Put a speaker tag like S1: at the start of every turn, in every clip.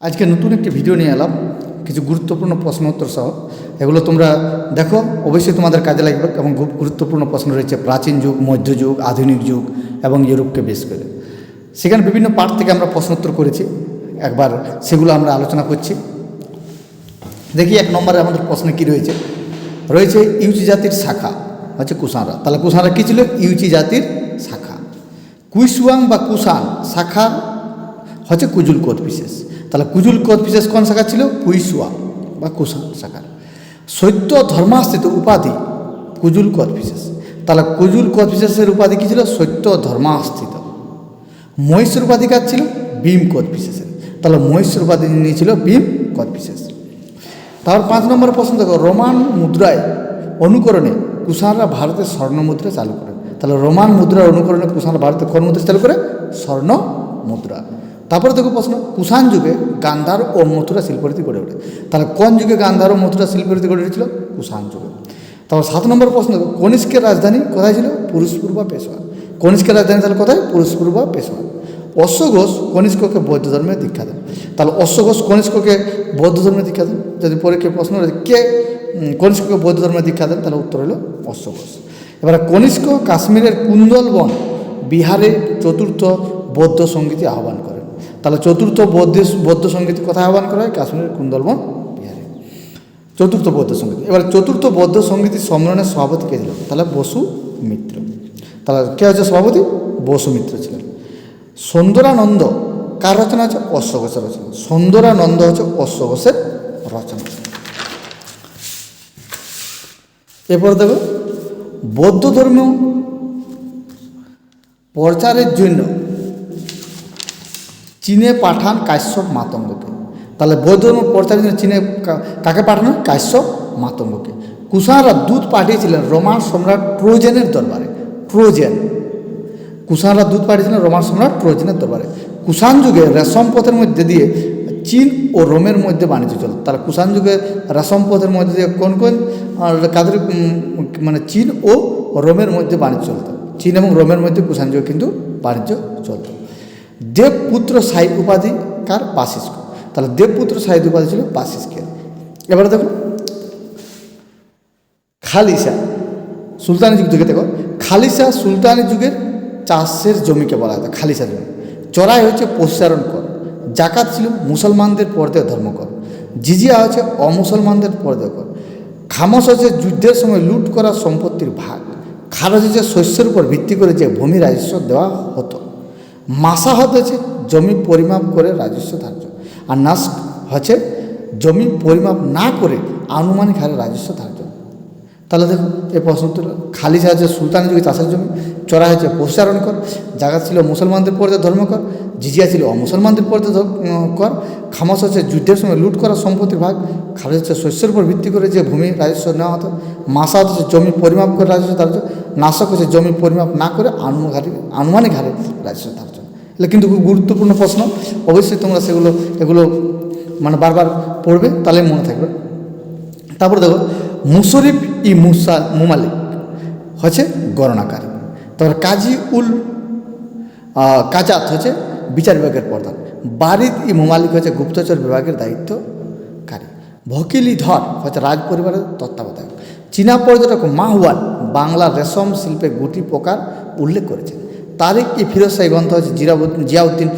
S1: আজকে নতুন একটি ভিডিও নিয়ে এলাম কিছু গুরুত্বপূর্ণ প্রশ্ন উত্তর সহ। এগুলো তোমরা দেখো, অবশ্যই তোমাদের কাজে লাগবে এবং খুব গুরুত্বপূর্ণ প্রশ্ন রয়েছে প্রাচীন যুগ, মধ্যযুগ, আধুনিক যুগ এবং ইউরোপকে বেশ করে। সেখানে বিভিন্ন পার্ট থেকে আমরা প্রশ্ন উত্তর করেছি, একবার সেগুলো আমরা আলোচনা করছি। দেখি এক নম্বরে আমাদের প্রশ্নে কী রয়েছে। রয়েছে ইউচি জাতির শাখা হচ্ছে কুষাণরা। তাহলে কুষাণরা কী ছিল? ইউচি জাতির শাখা। কুইসুয়াং বা কুষাণ শাখা হচ্ছে কুজুল কোদ বিশেষ। তাহলে কুজুল কোদ বিশেষ কোন শাখা ছিল? কুইসুয়াং বা কুষাণ শাখা। সত্য ধর্মাস্থিত উপাধি কুজুল কোদ বিশেষ। তাহলে কুজুল কোদ বিশেষের উপাধি কী ছিল? সত্য ধর্মাস্থিত। মহিষের উপাধি কার ছিল? ভীম কোদ বিশেষের। তাহলে মহিষের উপাধি নিয়েছিল ভীম কোদ বিশেষ। তারপর 5 নম্বরের প্রশ্ন দেখো, রোমান মুদ্রায় অনুকরণে কুষাণরা ভারতের স্বর্ণ মুদ্রা চালু করেন। তাহলে রোমান মুদ্রার অনুকরণে কুষাণরা ভারতের কোন মুদ্রা চালু করে? স্বর্ণ মুদ্রা। তারপরে দেখো প্রশ্ন, কুষাণ যুগে গান্ধার ও মথুরা শিল্পরীতি গড়ে ওঠে। তাহলে কোন যুগে গান্ধার ও মথুরা শিল্পরীতি গড়ে উঠেছিল? কুষাণ যুগে। তারপর 7 নম্বর প্রশ্ন দেখো, কনিষ্কের রাজধানী কোথায় ছিল? পুরুষপুর বা পেশোয়া। কনিষ্কের রাজধানী তাহলে কোথায়? পুরুষপুর বা পেশোয়া। অশ্ব ঘোষ কনিষ্ককে বৌদ্ধ ধর্মে দীক্ষা দেন। তাহলে অশ্ব ঘোষ কনিষ্ককে বৌদ্ধ ধর্মে দীক্ষা দেন। যদি পরীক্ষায় প্রশ্ন রয়েছে কে কনিষ্ককে বৌদ্ধ ধর্মে দীক্ষা দেন, তাহলে উত্তর হলো অশ্ব ঘোষ। এবারে কনিষ্ক কাশ্মীরের কুন্দলবন বিহারে চতুর্থ বৌদ্ধ সঙ্গীতে আহ্বান করেন। তাহলে চতুর্থ বৌদ্ধ সঙ্গীত কোথায় আহ্বান করা হয়? কাশ্মীরের কুন্দলবন বিহারে চতুর্থ বৌদ্ধ সঙ্গীত। এবার চতুর্থ বৌদ্ধ সঙ্গীত সম্মেলনের সভাপতি কে ছিল? তাহলে বসু মিত্র। তাহলে কে হচ্ছে সভাপতি? বসু মিত্র ছিলেন। সুন্দরানন্দ কার রচনা? হচ্ছে অশ্ব ঘোষের রচনা। সুন্দরানন্দ হচ্ছে অশ্ব ঘোষের রচনা। এরপর দেখো, বৌদ্ধ ধর্ম প্রচারের জন্য চীনে পাঠান কাশ্যপ মাতঙ্গকে। তাহলে বৌদ্ধ ধর্ম প্রচারের জন্য চীনে কাকে পাঠানো? কাশ্যপ মাতঙ্গকে। কুষাণরা দূত পাঠিয়েছিলেন রোমান সম্রাট ট্রোজেনের দরবারে। ট্রোজেন, কুষাণরা দূত পাঠিয়েছিলেন রোমান সম্রাট ট্রোজেনের দরবারে। কুষাণ যুগে রেশম পথের মধ্যে দিয়ে চীন ও রোমের মধ্যে বাণিজ্য চলত। তাহলে কুষাণ যুগে রেশম পথের মধ্যে দিয়ে কোন কোন কাদের মানে চীন ও রোমের মধ্যে বাণিজ্য চলত। চীন এবং রোমের মধ্যে কুষাণ যুগে কিন্তু বাণিজ্য চলত। দেবপুত্র সাহিদ উপাধি কার? বাশিষ্ক। তাহলে দেবপুত্র সাহিদ উপাধি ছিল বাশিষ্কের। এবারে দেখো, খালিসা সুলতানি যুগ থেকে দেখো, খালিসা সুলতানি যুগের চাষের জমিকে বলা হয় খালিসা জমি। চড়াই হচ্ছে পশুচারণ কর। জাকাত ছিল মুসলমানদের পর্যায়ে ধর্মকর। জিজিয়া হচ্ছে অমুসলমানদের পর্যায়ে কর। খামস হচ্ছে যুদ্ধের সময় লুট করা সম্পত্তির ভাগ। খারজ হচ্ছে শস্যের উপর ভিত্তি করে যে ভূমি রাজস্ব দেওয়া হতো। মাসাহত হচ্ছে জমি পরিমাপ করে রাজস্ব ধার্য। আর নাস হচ্ছে জমি পরিমাপ না করে আনুমানিক হারে রাজস্ব ধার্য। তাহলে দেখো এই প্রশ্ন উত্তর, খালিসা হচ্ছে সুলতানি যুগে চাষের জমি। চড়া হচ্ছে পশুচারণ কর। জাকাত ছিল মুসলমানদের পর্যায়ে ধর্মকর। জিজিয়া ছিল অমুসলমানদের পর্যায়ে কর। খামাস হচ্ছে যুদ্ধের সময় লুট করা সম্পত্তির ভাগ। খালিজ হচ্ছে শস্যের উপর ভিত্তি করে যে ভূমি রাজস্ব নেওয়া হতো। মাসাহত হচ্ছে জমি পরিমাপ করে রাজস্ব ধার্য। নাশক হচ্ছে জমি পরিমাপ না করে আনুমানিক হারে রাজস্ব ধার্য। এগুলো কিন্তু খুব গুরুত্বপূর্ণ প্রশ্ন, অবশ্যই তোমরা এগুলো মানে বারবার পড়বে, তাহলে মনে থাকবে। তারপর দেখো, মুশরিফ মুমালিক হচ্ছে গণনাকারী। তারপর কাজী উল কাজাত হচ্ছে বিচার বিভাগের প্রধান। বারিদ মুমালিক হচ্ছে গুপ্তচর বিভাগের দায়িত্বকারী। ভকিলিধর হচ্ছে রাজ পরিবারের তত্ত্বাবধায়ক। চীনা পর্যটক মাহওয়ান বাংলার রেশম শিল্পে গুটি প্রকার উল্লেখ করেছেন। তারিখ ফিরোজ শাহী গ্রন্থ হচ্ছে জিয়াউদ্দিন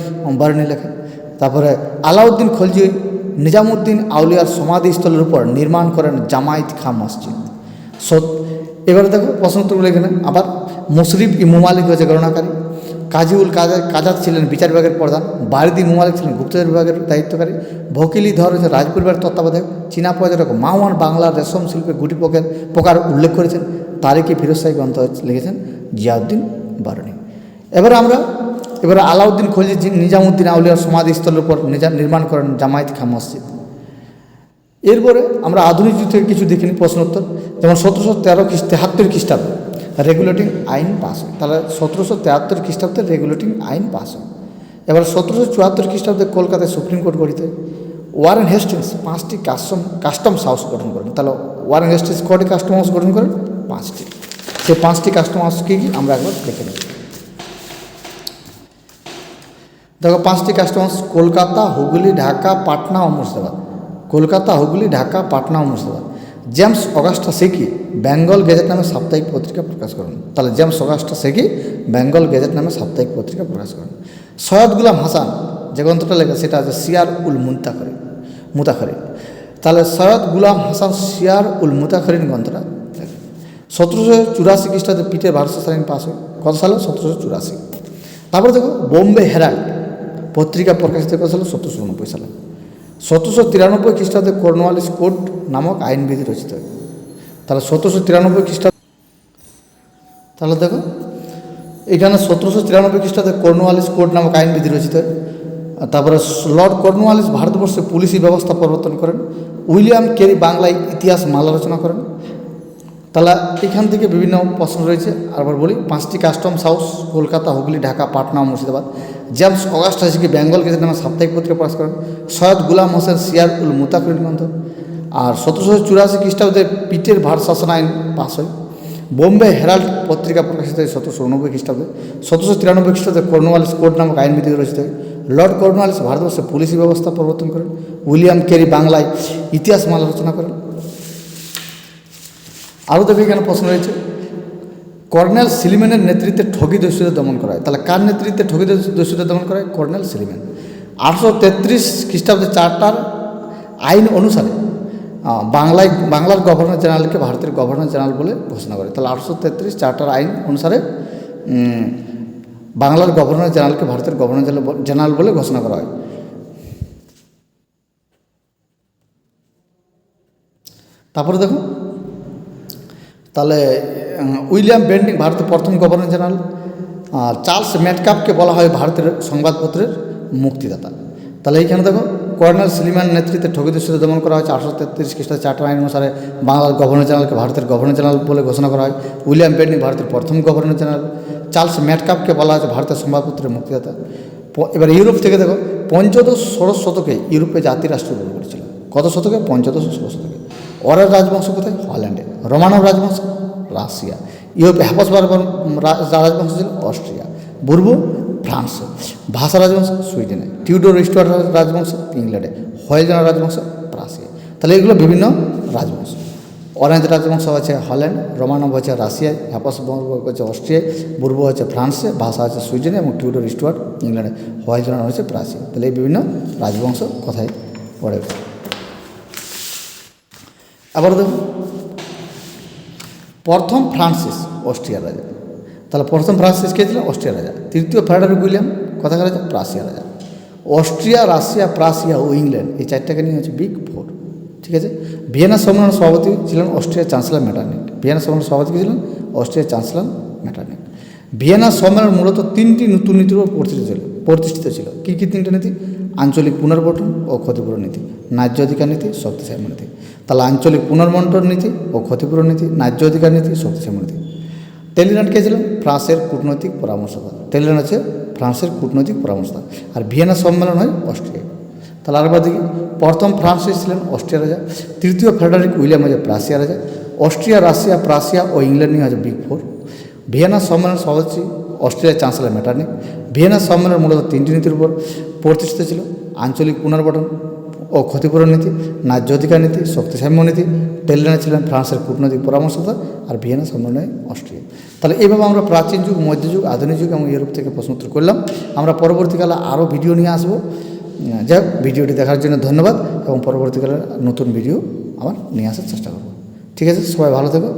S1: বারুনি লেখা। তারপরে আলাউদ্দিন খলজি নিজামুদ্দিন আউলিয়ার সমাধিস্থলের উপর নির্মাণ করেন জামায়াত খাঁ মসজিদ। এবারে দেখো প্রশ্ন উত্তরগুলো এখানে আবার, মুশরিফ মুমালিক হচ্ছে গণনাকারী। কাজী কাজাত ছিলেন বিচার বিভাগের প্রধান। বারিদ মুমালিক ছিলেন গুপ্তচর বিভাগের দায়িত্বকারী। ভকিলিধর হচ্ছে রাজপরিবারের তত্ত্বাবধায়ক। চীনা পর্যটক মাওয়ান বাংলার রেশম শিল্পে গুটি প্রকার উল্লেখ করেছেন। তারিখ ফিরোজ শাহী গ্রন্থ লিখেছেন জিয়াউদ্দিন বারুনি। এবারে আলাউদ্দিন খলজি নিজামুদ্দিন আউলিয়ার সমাধিস্থলের উপর নির্মাণ করেন জামায়াত খাঁ মসজিদ। এরপরে আমরা আধুনিক যুগ থেকে কিছু দেখিনি প্রশ্ন উত্তর, যেমন 1773 খ্রিস্টাব্দে রেগুলেটিং আইন পাস হয়। তাহলে 1773 খ্রিস্টাব্দে রেগুলেটিং আইন পাস হয়। এবার 1774 খ্রিস্টাব্দে কলকাতায় সুপ্রিম কোর্ট গঠিত হয়। ওয়ারেন হেস্টিংস 5টি কাস্টমস হাউস গঠন করেন। তাহলে ওয়ারেন হেস্টিংস কটি কাস্টম হাউস গঠন করেন? 5টি। সেই 5টি কাস্টম হাউস কি আমরা একবার দেখে নেব। দেখো 5টি কাস্টম হাউস কলকাতা, হুগলি, ঢাকা, পাটনা ও মুর্শিদাবাদ। কলকাতা, হুগলি, ঢাকা, পাটনা ও মুর্শিদাবাদ। জেমস অগাস্টা সেকি বেঙ্গল গেজেট নামে সাপ্তাহিক পত্রিকা প্রকাশ করেন। তাহলে জেমস অগাস্টা সেকি বেঙ্গল গেজেট নামে সাপ্তাহিক পত্রিকা প্রকাশ করেন। সৈয়দ গুলাম হাসান যে গ্রন্থটা লেখা সেটা আছে সিয়ার উল মুতাখরিন। তাহলে সৈয়দ গুলাম হাসান সিয়ার উল মুতাখরিন গ্রন্থটা 1784 খ্রিস্টাব্দে পিটের ভারত আইন পাস হয়। কত সালে? 1784। তারপরে দেখো বোম্বে হেরাল্ড পত্রিকা প্রকাশিত করেছিল 1789 সালে। 1793 খ্রিস্টাব্দে কর্নওয়ালিস কোড নামক আইনবিধি রচিত হয়। তাহলে 1793 খ্রিস্টাব্দে, তাহলে দেখো এখানে 1793 খ্রিস্টাব্দে কর্নওয়ালিস কোড নামক আইনবিধি রচিত হয়। তারপরে লর্ড কর্নওয়ালিস ভারতবর্ষে পুলিশি ব্যবস্থা প্রবর্তন করেন। উইলিয়াম কেরি বাংলায় ইতিহাস মালা রচনা করেন। তাহলে এখান থেকে বিভিন্ন প্রশ্ন রয়েছে, আবার বলি 5টি কাস্টমস হাউস কলকাতা, হুগলি, ঢাকা, পাটনা ও মুর্শিদাবাদ। জেমস অগাস্টা সেকি বেঙ্গল গেজেট নামে সাপ্তাহিক পত্রিকা প্রকাশ করেন। সৈয়দ গুলাম হোসেন সিয়ার উল মুতাখরিন গ্রন্থ। আর 1784 খ্রিস্টাব্দে পিটের ভারত শাসন আইন পাস হয়। বোম্বে হেরাল্ড পত্রিকা প্রকাশিত হয় 1789 খ্রিস্টাব্দে। 1793 খ্রিস্টাব্দে কর্নওয়ালিস কোড নামক আইনবিধি রচিত হয়। লর্ড কর্নওয়ালিস ভারতবর্ষে পুলিশি ব্যবস্থা প্রবর্তন করেন। উইলিয়াম কেরি বাংলায় ইতিহাস মালা রচনা করেন। আরও দেখো এখানে প্রশ্ন রয়েছে, কর্নেল সিলিম্যানের নেতৃত্বে ঠগি দস্যুদের দমন করা হয়। তাহলে কার নেতৃত্বে ঠগি দস্যুদের দমন করা হয়? কর্নেল সিলিম্যান। 833 খ্রিস্টাব্দে চার্টার আইন অনুসারে বাংলার গভর্নর জেনারেলকে ভারতের গভর্নর জেনারেল বলে ঘোষণা করে। তাহলে 833 চার্টার আইন অনুসারে বাংলার গভর্নর জেনারেলকে ভারতের গভর্নর জেনারেল বলে ঘোষণা করা হয়। তারপরে দেখো, তাহলে উইলিয়াম বেন্টিং ভারতের প্রথম গভর্নর জেনারেল। চার্লস মেটকাপকে বলা হয় ভারতের সংবাদপত্রের মুক্তিদাতা। তাহলে এইখানে দেখো কর্নেল সিলিম্যান নেতৃত্বে ঠগি দস্যুদের দমন করা হয়েছে। 833 খ্রিস্টাব্দে চার্টার আইন অনুসারে বাংলার গভর্নর জেনারেলকে ভারতের গভর্নর জেনারেল বলে ঘোষণা করা হয়। উইলিয়াম বেন্টিং ভারতের প্রথম গভর্নর জেনারেল। চার্লস মেটকাপকে বলা হয়েছে ভারতের সংবাদপত্রের মুক্তিদাতা। এবার ইউরোপ থেকে দেখো, পঞ্চদশ ষোড়শ শতকে ইউরোপে জাতিরাষ্ট্র গড়ে উঠেছিল। কত শতকে? পঞ্চদশ ষোড়শ শতকে। ওরের রাজবংশ কোথায়? হল্যান্ডে। রোমানব রাজবংশ রাশিয়া। ইউরোপে হ্যাপসবার্গ রাজবংশ ছিল অস্ট্রিয়া। বুর্বু ফ্রান্সে। ভাষা রাজবংশ সুইডেনে। টিউডর স্টুয়ার্ট রাজবংশ ইংল্যান্ডে। হোয়েলজন রাজবংশ রাশিয়া। তাহলে এগুলো বিভিন্ন রাজবংশ। অরেঞ্জ রাজবংশ হচ্ছে হল্যান্ড, রোমানব হচ্ছে রাশিয়ায়, হ্যাপসবার্গ হচ্ছে অস্ট্রিয়ায়, বুর্বু হচ্ছে ফ্রান্সে, ভাষা হচ্ছে সুইডেনে এবং টিউডর স্টুয়ার্ট ইংল্যান্ডে, হোয়েলজন হচ্ছে রাশিয়া। তাহলে এই বিভিন্ন রাজবংশ কোথায় পড়ে। আবার দেখুন, প্রথম ফ্রান্সিস অস্ট্রিয়ার রাজা। তাহলে প্রথম ফ্রান্সিস কে ছিলেন? অস্ট্রিয়ার রাজা। তৃতীয় ফ্রেডারিক উইলিয়াম কোথাকার রাজা? প্রাসিয়া রাজা। অস্ট্রিয়া, রাশিয়া, প্রাসিয়া ও ইংল্যান্ড এই চারটাকে নিয়ে হচ্ছে বিগ ফোর। ঠিক আছে। ভিয়েনা সম্মেলনের সভাপতি ছিলেন অস্ট্রিয়ার চ্যান্সেলর মেটারনিখ। ভিয়েনা সম্মেলনের সভাপতি ছিলেন অস্ট্রিয়ার চ্যান্সেলর মেটারনিখ। ভিয়েনা সম্মেলন মূলত 3টি নতুন নীতির উপর প্রতিষ্ঠিত ছিল। কী কী 3টা নীতি? আঞ্চলিক পুনর্গঠন ও ক্ষতিপূরণ নীতি, ন্যায্য অধিকার নীতি, শক্তিশালী নীতি। তাহলে আঞ্চলিক পুনর্বন্টন নীতি ও ক্ষতিপূরণ নীতি, ন্যায্য অধিকার নীতি, শক্তিশালী নীতি। টেলিল্যান্ড কে ছিলেন? ফ্রান্সের কূটনৈতিক পরামর্শদাতা। টেলিল্যান্ড হচ্ছে ফ্রান্সের কূটনৈতিক পরামর্শদাতা। আর ভিয়েনা সম্মেলন হয় অস্ট্রিয়া। তাহলে আরেকবার দেখি, প্রথম ফ্রান্সিস ছিলেন অস্ট্রিয়া রাজা। তৃতীয় ফ্রেডারিক উইলিয়াম হচ্ছে প্রাসিয়া রাজা। অস্ট্রিয়া, রাশিয়া, প্রাসিয়া ও ইংল্যান্ড নিয়ে হচ্ছে বিগ ফোর। ভিয়েনা সম্মেলন সভাপতি অস্ট্রিয়ার চ্যান্সেলর মেটারনিখ। ভিয়েনা সম্মেলন মূলত 3টি নীতির উপর প্রতিষ্ঠিত ছিল: আঞ্চলিক পুনর্গঠন ও ক্ষতিপূরণ নীতি, ন্যায্য অধিকার নীতি, শক্তিসাম্য নীতি। টেলিল্যান্ড ছিলেন ফ্রান্সের কূটনৈতিক পরামর্শদাতা আর ভিয়েনা সম্মেলনে অস্ট্রিয়া। তাহলে এইভাবে আমরা প্রাচীন যুগ, মধ্যযুগ, আধুনিক যুগ এবং ইউরোপ থেকে প্রশ্নোত্তর করলাম। আমরা পরবর্তীকালে আরও ভিডিও নিয়ে আসবো। যাই হোক, ভিডিওটি দেখার জন্য ধন্যবাদ এবং পরবর্তীকালে নতুন ভিডিও আবার নিয়ে আসার চেষ্টা করব। ঠিক আছে, সবাই ভালো থেকো।